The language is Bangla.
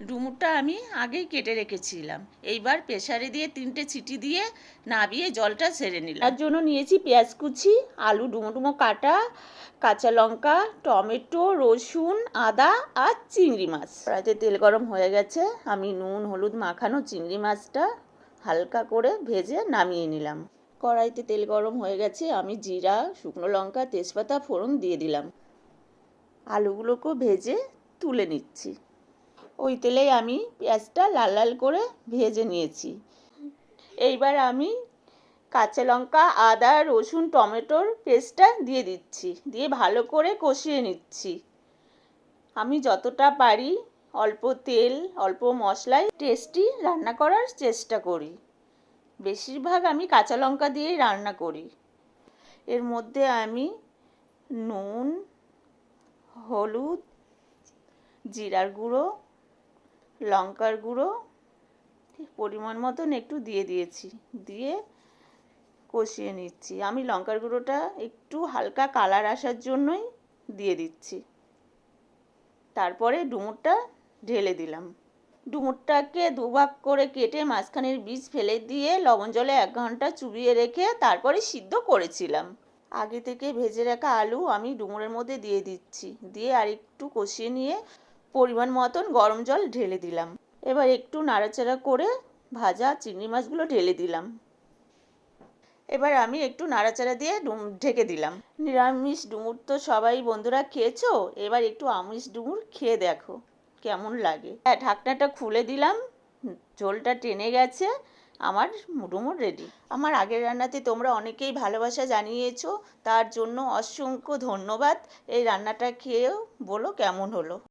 ডুমুরটা আমি আগেই কেটে রেখেছিলাম। এইবার প্রেসারে দিয়ে 3টে সিটি দিয়ে নাবিয়ে জলটা ছেড়ে নিলাম। তার জন্য নিয়েছি পেঁয়াজ কুচি, আলু ডুমো ডুমো কাটা, কাঁচা লঙ্কা, টমেটো, রসুন, আদা আর চিংড়ি মাছ। কড়াইতে তেল গরম হয়ে গেছে, আমি নুন হলুদ মাখানো চিংড়ি মাছটা হালকা করে ভেজে নামিয়ে নিলাম। কড়াইতে তেল গরম হয়ে গেছে, আমি জিরা, শুকনো লঙ্কা, তেজপাতা ফোড়ন দিয়ে দিলাম। আলুগুলোকেও ভেজে তুলে নিচ্ছি। ওই তেলেই আমি পেঁয়াজটা লাল লাল করে ভেজে নিয়েছি। এইবার আমি কাঁচা লঙ্কা, আদা, রসুন, টমেটোর পেস্টটা দিয়ে দিচ্ছি, দিয়ে ভালো করে কষিয়ে নিচ্ছি। আমি যতটা পারি অল্প তেল অল্প মশলায় টেস্টি রান্না করার চেষ্টা করি। বেশিরভাগ আমি কাঁচা লঙ্কা দিয়েই রান্না করি। এর মধ্যে আমি নুন, হলুদ, জিরার গুঁড়ো, লঙ্কার গুঁড়ো পরিমাণ মতন একটু দিয়ে দিয়েছি, দিয়ে কষিয়ে নিচ্ছি। আমি লঙ্কার গুঁড়োটা একটু হালকা কালার আসার জন্যই দিয়ে দিচ্ছি। তারপরে ডুমুরটা ঢেলে দিলাম। ডুমুরটাকে দুভাগ করে কেটে মাঝখানের বীজ ফেলে দিয়ে লবণ জলে 1 ঘন্টা চুবিয়ে রেখে তারপরে সিদ্ধ করেছিলাম। আগে থেকে ভেজে রাখা আলু আমি ডুমুরের মধ্যে দিয়ে দিচ্ছি, দিয়ে আর একটু কষিয়ে নিয়ে পরিমাণ মতন গরম জল ঢেলে দিলাম। এবার একটু নাড়াচাড়া করে ভাজা চিংড়ি মাছগুলো ঢেলে দিলাম। এবার আমি একটু নাড়াচাড়া দিয়ে ঢেকে দিলাম। নিরামিষ ডুমুর তো সবাই বন্ধুরা খেয়েছো, এবার একটু আমিষ ডুমুর খেয়ে দেখো কেমন লাগে। হ্যাঁ, ঢাকনাটা খুলে দিলাম, ঝোলটা টেনে গেছে, আমার ডুমুর রেডি। আমার আগের রান্নাতে তোমরা অনেকেই ভালোবাসা জানিয়েছো, তার জন্য অসংখ্য ধন্যবাদ। এই রান্নাটা খেয়েও বলো কেমন হলো।